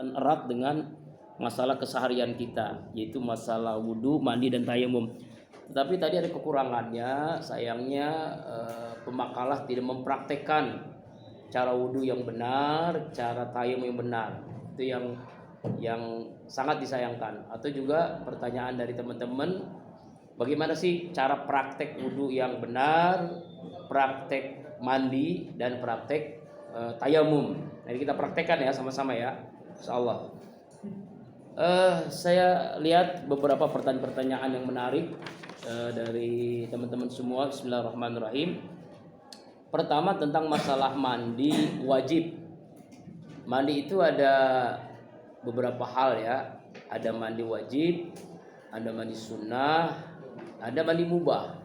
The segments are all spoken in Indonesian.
erat dengan masalah keseharian kita, yaitu masalah wudhu, mandi dan tayamum. Tetapi tadi ada kekurangannya, sayangnya pemakalah tidak mempraktekkan cara wudhu yang benar, cara tayamum yang benar. Itu yang sangat disayangkan. Atau juga pertanyaan dari teman-teman, bagaimana sih cara praktek wudhu yang benar, praktek mandi dan praktek tayamum. Jadi kita praktekkan ya sama-sama ya, insyaallah. Saya lihat beberapa pertanyaan-pertanyaan yang menarik dari teman-teman semua. Bismillahirrahmanirrahim. Pertama tentang masalah mandi wajib. Mandi itu ada beberapa hal ya. Ada mandi wajib, ada mandi sunnah, ada mandi mubah.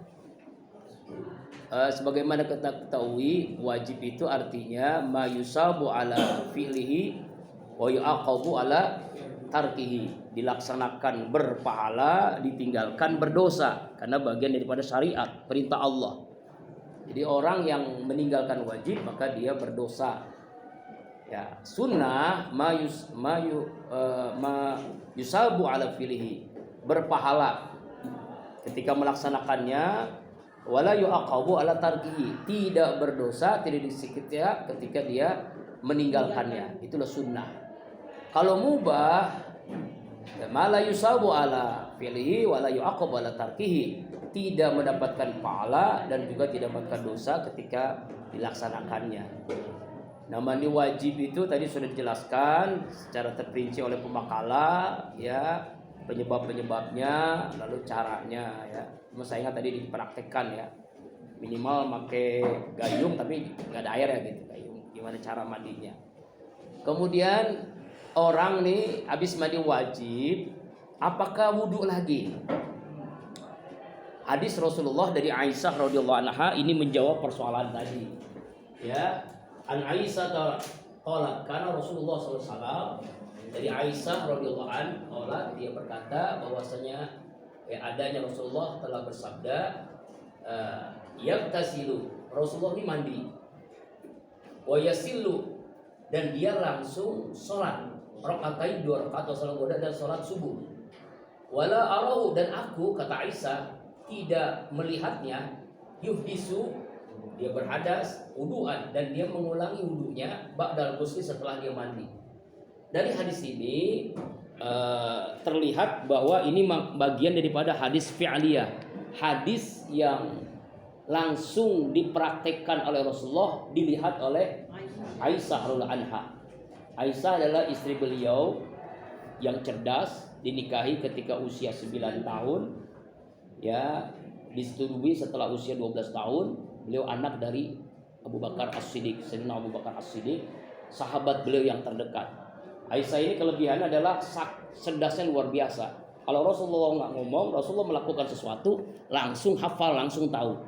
Sebagaimana kita ketahui, wajib itu artinya ma yusabu ala fi'lihi wa yu'aqabu ala tarkihi, dilaksanakan berpahala, ditinggalkan berdosa, karena bagian daripada syariat, perintah Allah. Jadi orang yang meninggalkan wajib maka dia berdosa. Ya, sunnah ma yusabu ala fi'lihi, berpahala ketika melaksanakannya, wala yu'aqabu ala tarkihi, tidak berdosa, tidak disiksa ya ketika dia meninggalkannya. Itulah sunnah. Kalau mubah, mala yusabu ala fi'lihi wala yu'aqabu ala tarkihi, tidak mendapatkan pahala dan juga tidak mendapatkan dosa ketika dilaksanakannya. Nah, mandi wajib itu tadi sudah dijelaskan secara terperinci oleh pemakalah ya, penyebab-penyebabnya, lalu caranya ya. Cuma saya ingat tadi dipraktekkan ya, minimal pakai gayung tapi nggak ada air ya gitu, gayung. Gimana cara mandinya? Kemudian orang nih habis mandi wajib, apakah wudhu lagi? Hadis Rasulullah dari Aisyah radhiyallahu anha ini menjawab persoalan tadi. Ya, an Aisyah qalat kana Rasulullah sallallahu alaihi wasallam, dari Aisyah radhiyallahu anha dia berkata bahwasanya adanya Rasulullah telah bersabda, yaktasilu, Rasulullah ini mandi, wa yasillu, dan dia langsung sholat rakaatain, 2 rakaat atau salat goda dan sholat subuh. Wala arahu, dan aku, kata Aisyah, tidak melihatnya, yuhdisu, dia berhadas, wudu'an, dan dia mengulangi wudunya ba'dal ghusli, setelah dia mandi. Dari hadis ini terlihat bahwa ini bagian daripada hadis fi'liyah, hadis yang langsung dipraktekkan oleh Rasulullah, dilihat oleh Aisyah radhiyallahu anha. Aisyah adalah istri beliau yang cerdas, dinikahi ketika usia 9 tahun ya, disetujui setelah usia 12 tahun. Beliau anak dari Abu Bakar As-Siddiq, Sayyidina Abu Bakar As-Siddiq, sahabat beliau yang terdekat. Aisyah ini kelebihannya adalah cerdasnya luar biasa. Kalau Rasulullah nggak ngomong, Rasulullah melakukan sesuatu langsung hafal, langsung tahu.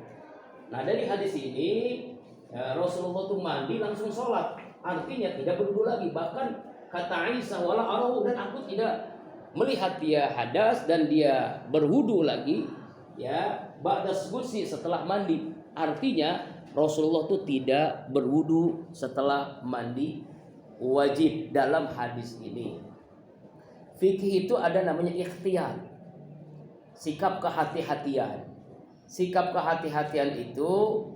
Nah, dari hadis ini Rasulullah tuh mandi langsung sholat, artinya tidak berwudu lagi. Bahkan kata Aisyah, wala arahu, dan aku tidak melihat dia hadas dan dia berwudu lagi ya, ba'das ghusli, setelah mandi. Artinya Rasulullah tuh tidak berwudu setelah mandi wajib. Dalam hadis ini fikih itu ada namanya ikhtiyar, sikap kehati-hatian. Sikap kehati-hatian itu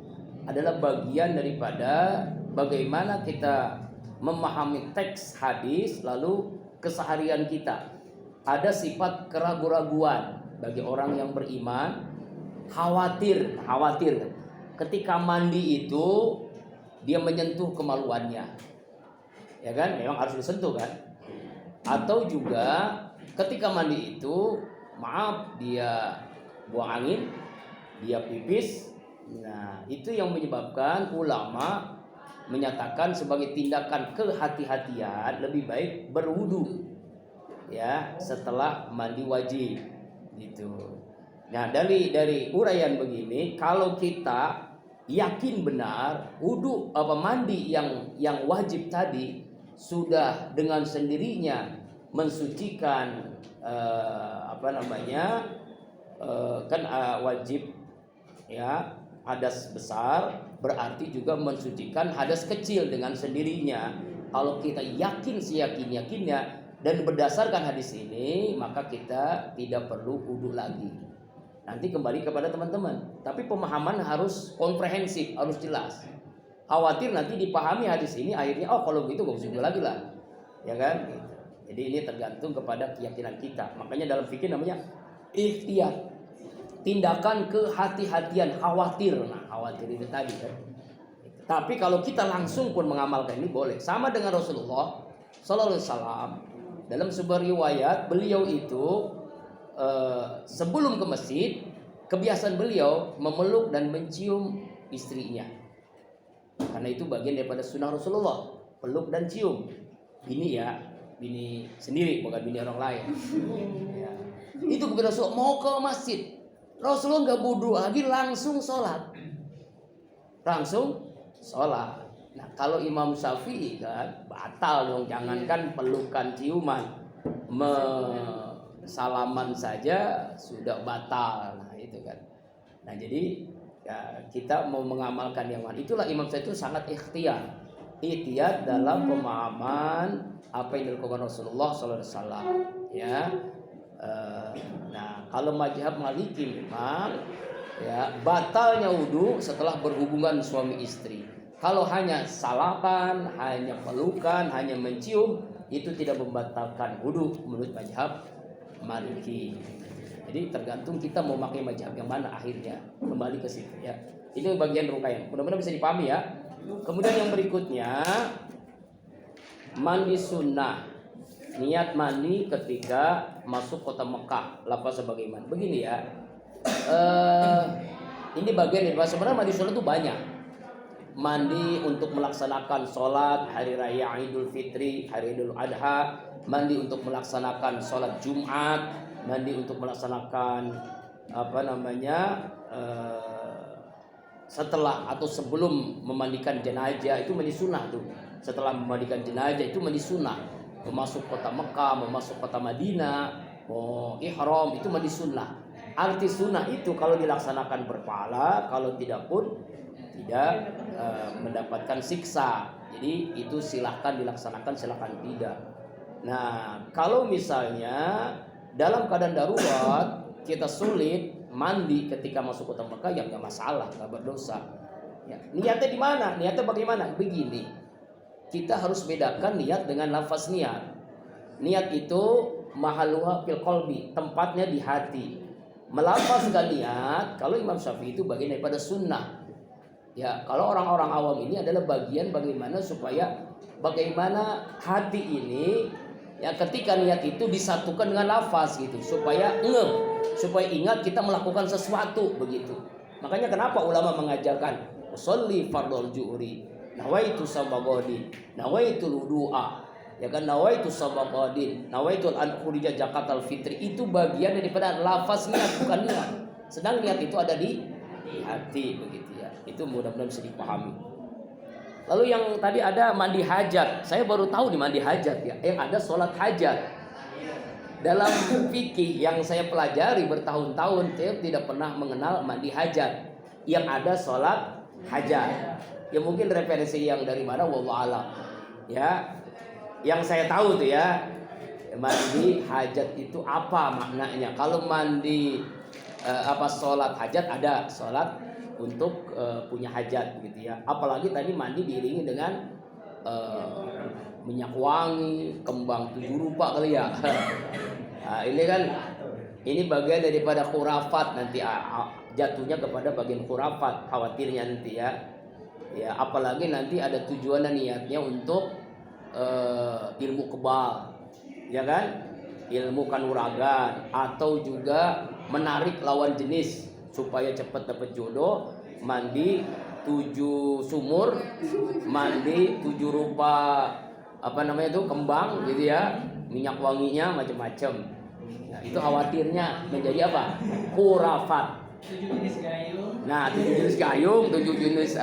adalah bagian daripada bagaimana kita memahami teks hadis lalu keseharian kita. Ada sifat keraguan-raguan bagi orang yang beriman, khawatir ketika mandi itu dia menyentuh kemaluannya, ya kan, memang harus disentuh kan. Atau juga ketika mandi itu, maaf, dia buang angin, dia pipis. Nah, itu yang menyebabkan ulama menyatakan sebagai tindakan kehati-hatian lebih baik berwudu ya setelah mandi wajib gitu. Nah, dari uraian begini, kalau kita yakin benar wudu mandi yang wajib tadi sudah dengan sendirinya mensucikan wajib ya hadas besar, berarti juga mensucikan hadas kecil dengan sendirinya. Kalau kita yakin seyakin-yakinnya dan berdasarkan hadis ini, maka kita tidak perlu wudu lagi. Nanti kembali kepada teman-teman. Tapi pemahaman harus komprehensif, harus jelas. Khawatir nanti dipahami hadis ini akhirnya kalau gitu gak usah wudu lagi lah. Ya kan? Gitu. Jadi ini tergantung kepada keyakinan kita. Makanya dalam fikih namanya ikhtiyar. Tindakan kehati-hatian, khawatir. Nah, khawatir itu tadi kan. Tapi kalau kita langsung pun mengamalkan ini boleh. Sama dengan Rasulullah sallallahu alaihi wasallam. Dalam sebuah riwayat beliau itu sebelum ke masjid, kebiasaan beliau memeluk dan mencium istrinya. Karena itu bagian daripada sunnah Rasulullah, peluk dan cium. Bini ya, bini sendiri bukan bini orang lain. Ya. Itu ketika Rasulullah mau ke masjid, Rasulullah nggak wudu lagi, langsung sholat. Nah, kalau Imam Syafi'i kan batal dong, jangankan pelukan ciuman, salaman saja sudah batal. Nah, itu kan. Nah, jadi ya, kita mau mengamalkan yang mana. Itulah Imam Syafi'i itu sangat ikhtiyar dalam pemahaman apa yang dilakukan Rasulullah SAW. Ya. Nah, kalau mazhab Maliki memang ya batalnya wudu setelah berhubungan suami istri. Kalau hanya salaman, hanya pelukan, hanya mencium, itu tidak membatalkan wudu menurut mazhab Maliki. Jadi tergantung kita mau pakai mazhab yang mana akhirnya. Kembali ke situ ya. Ini bagian rukyaah. Mudah-mudahan bisa dipahami ya. Kemudian yang berikutnya mandi sunnah. Niat mandi ketika masuk kota Mekah. Lafaz sebagaimana. Begini ya. Ini bagian dari sebenarnya mandi sunnah itu banyak. Mandi untuk melaksanakan sholat hari raya Idul Fitri, hari Idul Adha, mandi untuk melaksanakan sholat Jumat, mandi untuk melaksanakan setelah atau sebelum memandikan jenazah itu mandi sunnah tuh. Setelah memandikan jenazah itu mandi sunnah. Memasuk kota Mekah, memasuk kota Madinah, mau ihram itu mandi sunnah. Arti sunnah itu kalau dilaksanakan berpahala, kalau tidak pun tidak mendapatkan siksa. Jadi itu silahkan dilaksanakan, silahkan tidak. Nah, kalau misalnya dalam keadaan darurat kita sulit mandi ketika masuk kota Mekah, ya nggak masalah, nggak berdosa. Ya, niatnya di mana? Niatnya bagaimana? Begini, kita harus bedakan niat dengan lafaz niat. Niat itu mahaluha fil qalbi, tempatnya di hati. Melafazkan niat, kalau Imam Syafi'i itu bagian daripada sunnah. Ya, kalau orang-orang awam ini adalah bagian bagaimana hati ini ya ketika niat itu disatukan dengan lafaz gitu supaya ingat kita melakukan sesuatu begitu. Makanya kenapa ulama mengajarkan sholli fardhul zuhri, nawaitu sabagodin, nawaitu wudu'a, ya kan, nawaitu sabagodin, nawaitu an khurija zakatal fitri, itu bagian daripada lafaz niat bukan niat. Sedang niat itu ada di hati begitu ya. Itu mudah-mudahan bisa dipahami. Lalu yang tadi ada mandi hajat. Saya baru tahu di mandi hajat ya. Yang ada sholat hajat. Dalam fikih yang saya pelajari bertahun-tahun, saya tidak pernah mengenal mandi hajat. Yang ada sholat hajat. Ya mungkin referensi yang dari mana wallahu a'lam. Ya. Yang saya tahu tuh ya, mandi hajat itu apa maknanya? Kalau mandi sholat hajat, ada sholat untuk punya hajat gitu ya. Apalagi tadi mandi diiringi dengan minyak wangi, kembang 7 rupa kali ya. Nah, ini bagian daripada khurafat, nanti jatuhnya kepada bagian khurafat, khawatirnya nanti ya. Ya, apalagi nanti ada tujuan dan niatnya untuk ilmu kebal. Ya kan? Ilmu kanuragan atau juga menarik lawan jenis supaya cepat dapat jodoh. Mandi 7 sumur, mandi 7 rupa kembang gitu ya, minyak wanginya macam-macam. Nah, itu khawatirnya menjadi apa? Khurafat. 7 jenis gayung. Nah, 7 jenis gayung, 7 jenis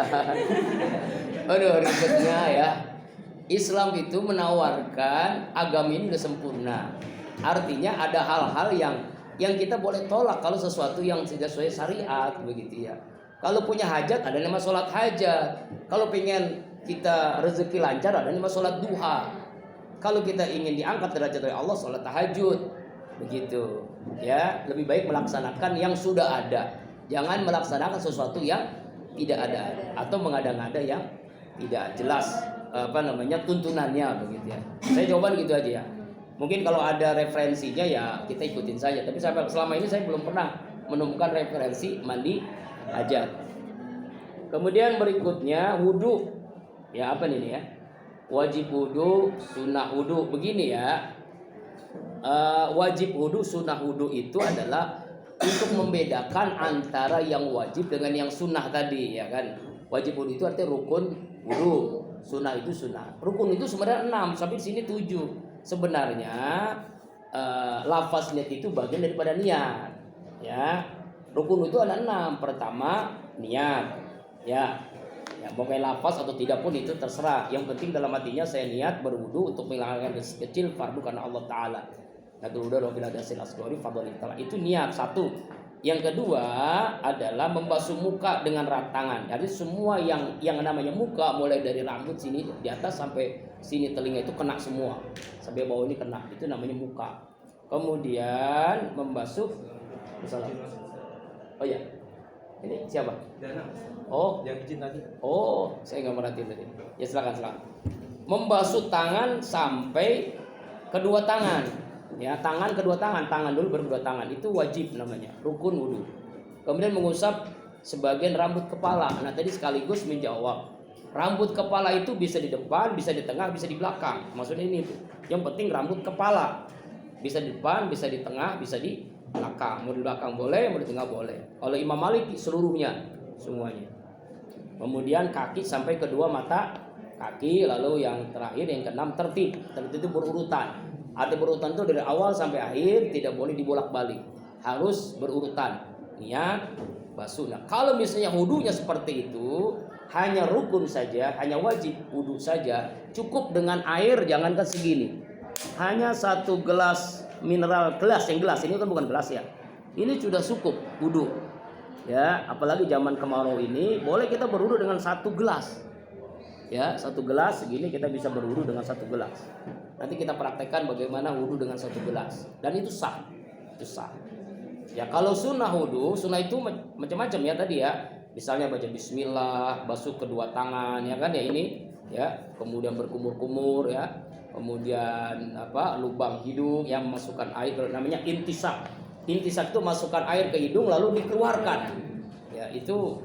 aduh ribetnya ya. Islam itu menawarkan agama ini sudah sempurna. Artinya ada hal-hal yang kita boleh tolak kalau sesuatu yang tidak sesuai syariat begitu ya. Kalau punya hajat ada nama sholat hajat. Kalau pengen kita rezeki lancar ada lima sholat duha. Kalau kita ingin diangkat derajat oleh Allah, sholat tahajud, begitu. Ya, lebih baik melaksanakan yang sudah ada. Jangan melaksanakan sesuatu yang tidak ada atau mengada-ngada yang tidak jelas tuntunannya, begitu ya. Saya coba gitu aja ya. Mungkin kalau ada referensinya ya kita ikutin saja. Tapi selama ini saya belum pernah menemukan referensi mandi hajat. Kemudian berikutnya wudhu. Ya apa nih ya? Wajib wudhu, sunnah wudhu. Begini ya. Wajib wudhu, sunnah wudhu itu adalah untuk membedakan antara yang wajib dengan yang sunnah tadi, ya kan? Wajib wudhu itu artinya rukun wudhu, sunnah itu sunnah. Rukun itu sebenarnya 6, sampai di sini 7. Sebenarnya lafaz niat itu bagian daripada niat, ya. Rukun itu ada 6. Pertama niat, ya. Ya, pokoknya lafaz atau tidak pun itu terserah. Yang penting dalam hatinya saya niat berwudu untuk menghilangkan dosa kecil fardu karena Allah Taala. Itu niat satu. Yang kedua adalah membasuh muka dengan tangan. Jadi semua yang namanya muka, mulai dari rambut sini di atas sampai sini telinga itu kena semua, sampai bawah ini kena, itu namanya muka. Kemudian membasuh, misalnya, oh ya, ini siapa? Oh, yang izin tadi. Oh, saya nggak merhatiin tadi. Ya silakan. Membasuh tangan sampai kedua tangan. Ya, tangan kedua tangan dulu baru kedua tangan. Itu wajib namanya, rukun wudu. Kemudian mengusap sebagian rambut kepala. Nah, tadi sekaligus menjawab. Rambut kepala itu bisa di depan, bisa di tengah, bisa di belakang. Maksudnya ini tuh. Yang penting rambut kepala. Bisa di depan, bisa di tengah, bisa di belakang. Mau di belakang boleh, mau di tengah boleh. Kalau Imam Malik seluruhnya, semuanya. Kemudian kaki sampai kedua mata kaki, lalu yang terakhir yang keenam tertib. Tertib itu berurutan. Arti berurutan itu dari awal sampai akhir, tidak boleh dibolak-balik. Harus berurutan. Niat, basuh. Nah, kalau misalnya wudunya seperti itu, hanya rukun saja, hanya wajib wudu saja, cukup dengan air, jangankan segini. Hanya 1 gelas mineral, gelas ini kan bukan gelas ya. Ini sudah cukup wudu. Ya, apalagi zaman kemarau ini, boleh kita berwudu dengan 1 gelas. Ya, 1 gelas segini kita bisa berwudu dengan 1 gelas. Nanti kita praktekkan bagaimana wudu dengan 1 gelas. Dan itu sah. Itu sah. Ya, kalau sunnah wudu, sunnah itu macam-macam ya tadi ya. Misalnya baca bismillah, basuh kedua tangan, ya kan ya ini, ya. Kemudian berkumur-kumur ya. Kemudian lubang hidung yang memasukkan air, namanya intisab. Intisab itu masukkan air ke hidung lalu dikeluarkan. Ya, itu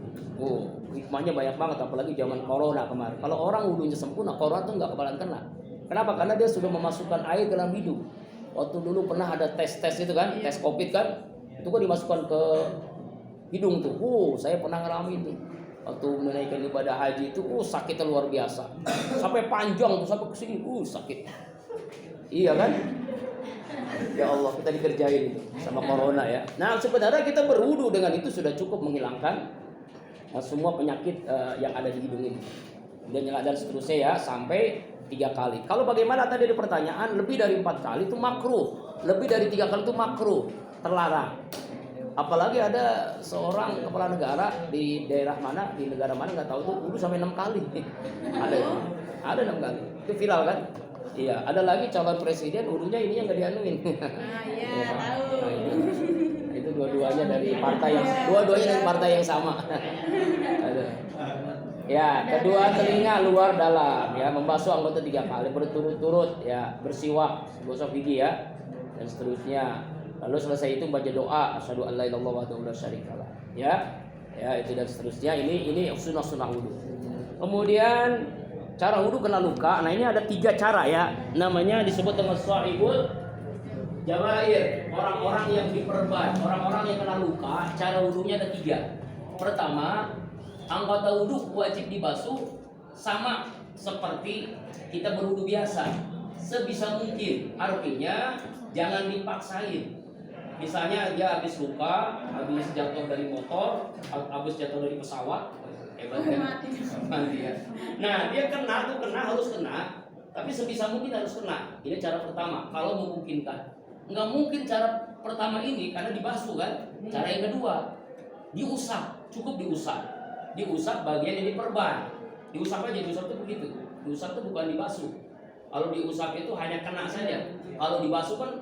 hikmahnya banyak banget, apalagi zaman corona kemarin. Kalau orang wudunya sempurna, corona tuh nggak bakalan kena. Kenapa? Karena dia sudah memasukkan air ke dalam hidung. Waktu dulu pernah ada tes itu kan, tes COVID kan, itu kan dimasukkan ke hidung tuh. Saya pernah ngalamin tuh. Waktu menaikkan ibadah haji itu, sakitnya luar biasa. Sampai panjang tuh, sampai kesini, sakit. Iya kan? Ya Allah, kita dikerjain itu sama corona ya. Nah, sebenarnya kita berwudu dengan itu sudah cukup menghilangkan semua penyakit yang ada di hidung ini. Dan seterusnya ya, sampai 3 kali. Kalau bagaimana tadi ada pertanyaan, lebih dari 4 kali itu makruh, lebih dari 3 kali itu makruh, terlarang. Apalagi ada seorang kepala negara di daerah mana, di negara mana nggak tahu tuh, wudu sampai 6 kali. Ada 6 kali. Itu viral kan? Iya. Ada lagi calon presiden wudunya ini yang nggak dianuin. Iya, tahu. Itu dua-duanya dari partai yang sama. Ya, kedua telinga luar dalam ya, membasuh anggota 3 kali berturut-turut ya, bersiwak, gosok gigi ya, dan seterusnya. Lalu selesai itu baca doa asyhadu an la ilaha illallah wa la syarikalah. Ya. Ya, itu dan seterusnya. Ini sunnah wudu. Kemudian cara wudu kena luka. Nah, ini ada 3 cara ya. Namanya disebut dengan sahibul jawair, orang-orang yang diperban, orang-orang yang kena luka, cara wudunya ada 3. Pertama, anggota wudu wajib dibasuh sama seperti kita berwudu biasa, sebisa mungkin. Artinya jangan dipaksain. Misalnya dia habis luka, habis jatuh dari motor, habis jatuh dari pesawat, mati ya. Nah, dia harus kena, tapi sebisa mungkin harus kena. Ini cara pertama, kalau memungkinkan. Nggak mungkin cara pertama ini karena dibasuh kan. Cara yang kedua, diusap, cukup diusap bagian yang diperban. Diusap aja, diusap itu begitu. Diusap itu bukan dibasuh. Kalau diusap itu hanya kena saja. Kalau dibasuh kan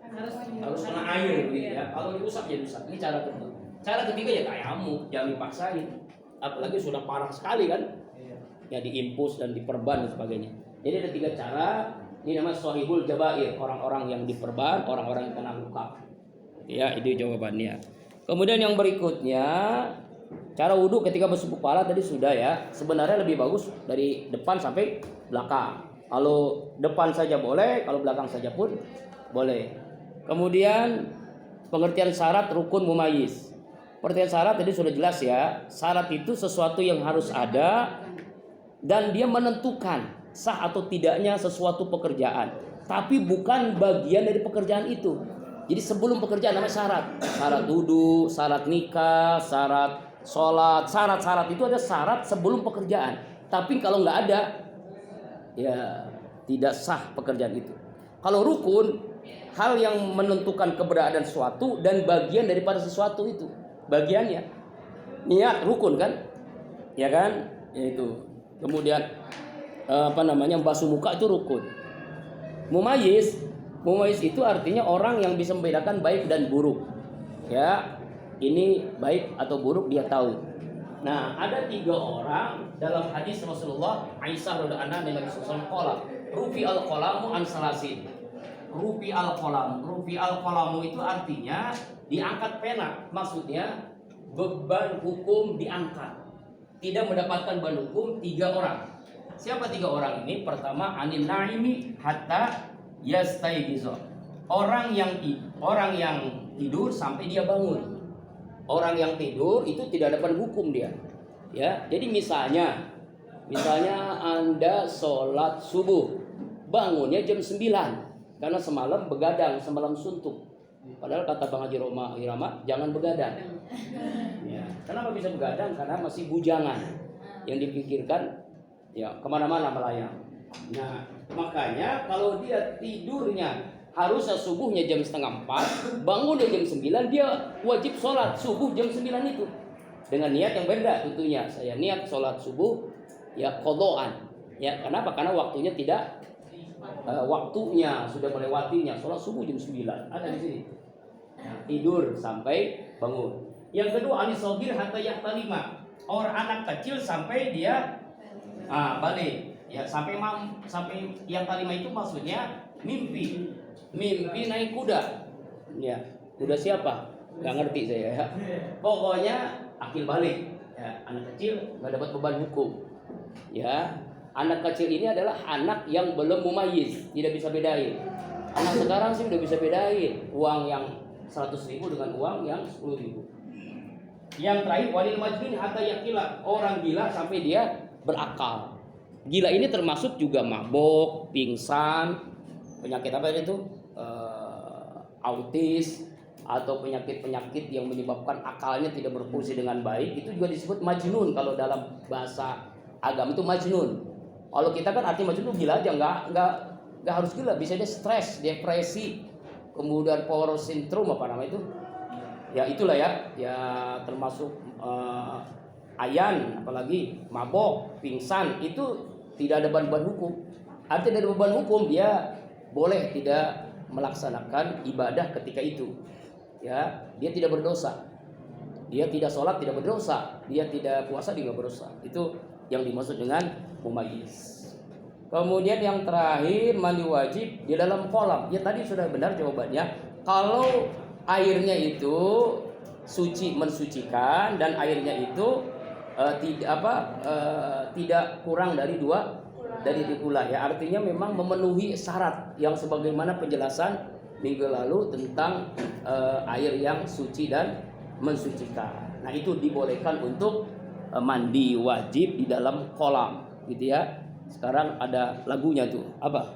harus kena air gitu ya. Kalau diusap ya diusap. Ini cara kedua. Cara ketiga ya tayamum, jangan dipaksain. Apalagi sudah parah sekali kan. Ya diimpus dan diperban dan sebagainya. Jadi ada 3 cara. Ini namanya sahibul jabair, orang-orang yang diperban, orang-orang yang kena luka. Ya, itu jawabannya. Kemudian yang berikutnya, cara wudhu ketika basuh kepala tadi sudah ya. Sebenarnya lebih bagus dari depan sampai belakang. Kalau depan saja boleh, kalau belakang saja pun boleh. Kemudian pengertian syarat rukun mumayyiz. Pengertian syarat tadi sudah jelas ya. Syarat itu sesuatu yang harus ada dan dia menentukan sah atau tidaknya sesuatu pekerjaan, tapi bukan bagian dari pekerjaan itu. Jadi sebelum pekerjaan namanya syarat. Syarat wudhu, syarat nikah, syarat sholat. Syarat-syarat itu ada syarat sebelum pekerjaan. Tapi kalau nggak ada, ya tidak sah pekerjaan itu. Kalau rukun, hal yang menentukan keberadaan sesuatu dan bagian daripada sesuatu itu. Bagiannya. Niat rukun kan? Ya kan? Itu. Kemudian basuh muka itu rukun. Mumayyiz itu artinya orang yang bisa membedakan baik dan buruk. Ya, ini baik atau buruk dia tahu. Nah, ada 3 orang dalam hadis Rasulullah Aisyah radhiyallahu anha Nabi sallallahu alaihi wasallam rufi al-qalamu an salasin. Rufi al-qalamu itu artinya diangkat pena. Maksudnya beban hukum diangkat. Tidak mendapatkan beban hukum 3 orang. Siapa 3 orang ini? Pertama, anin naimi hatta yastayqiza. Orang yang tidur sampai dia bangun. Orang yang tidur itu tidak dapat hukum dia. Ya, jadi misalnya Anda sholat subuh, bangunnya jam 9 karena semalam begadang, semalam suntuk. Padahal kata Bang Haji Irama, jangan begadang. Ya, kenapa bisa begadang? Karena masih bujangan. Yang dipikirkan ya kemana-mana melayang. Nah, makanya kalau dia tidurnya harusnya subuhnya jam 3:30, bangun jam 9, dia wajib sholat subuh jam 9 itu. Dengan niat yang beda tentunya. Saya niat sholat subuh ya qadhaan. Ya, kenapa? Karena waktunya tidak waktunya sudah melewatinya. Sholat subuh jam 9 ada di sini. Nah, tidur sampai bangun. Yang kedua anisogir hatta yahtalima. Orang anak kecil sampai dia balik ya, sampai yang talima itu maksudnya mimpi naik kuda. Ya, kuda siapa? Nggak ngerti saya ya. Pokoknya akil balik. Ya, anak kecil nggak dapat beban hukum. Ya, anak kecil ini adalah anak yang belum mumayyiz, tidak bisa bedain. Anak sekarang sih udah bisa bedain uang yang 100.000 dengan uang yang 10.000. Yang terakhir walil majnun hatta yakila, orang gila sampai dia berakal. Gila ini termasuk juga mabok, pingsan, penyakit apa itu? Autis atau penyakit-penyakit yang menyebabkan akalnya tidak berfungsi dengan baik, itu juga disebut majnun kalau dalam bahasa agama itu majnun. Kalau kita kan arti majnun itu gila aja, nggak harus gila, bisa dia stres, depresi, kemudian power syndrome apa nama itu? Ya itulah ya termasuk ayan, apalagi mabok, pingsan, itu tidak ada beban hukum. Artinya dari beban hukum dia boleh tidak melaksanakan ibadah ketika itu. Ya, dia tidak berdosa. Dia tidak sholat tidak berdosa. Dia tidak puasa tidak berdosa. Itu yang dimaksud dengan mumayyiz. Kemudian yang terakhir mandi wajib di dalam kolam. Ya tadi sudah benar jawabannya. Kalau airnya itu suci mensucikan dan airnya itu tidak kurang dari 2 pula ya, artinya memang memenuhi syarat yang sebagaimana penjelasan minggu lalu tentang air yang suci dan mensucikan. Nah, itu dibolehkan untuk mandi wajib di dalam kolam gitu ya. Sekarang ada lagunya tuh apa?